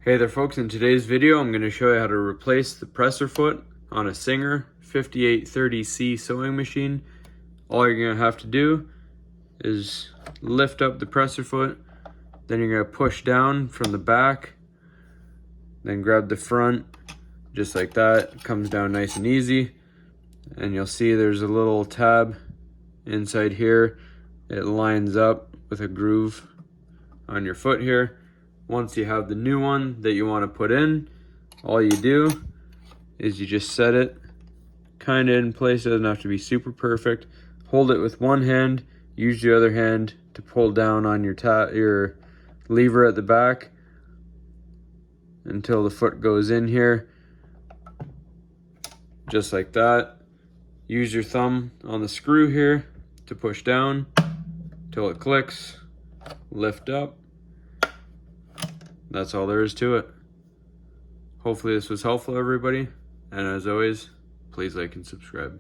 Hey there folks, in today's video I'm going to show you how to replace the presser foot on a Singer 5830C sewing machine. All you're going to have to do is lift up the presser foot, then you're going to push down from the back, then grab the front just like that. It comes down nice and easy, and you'll see there's a little tab inside here. It lines up with a groove on your foot here. Once you have the new one that you want to put in, all you do is you just set it kind of in place. It doesn't have to be super perfect. Hold it with one hand, use your other hand to pull down on your lever at the back until the foot goes in here, just like that. Use your thumb on the screw here to push down till it clicks, lift up. That's all there is to it. Hopefully this was helpful, everybody. And as always, please like and subscribe.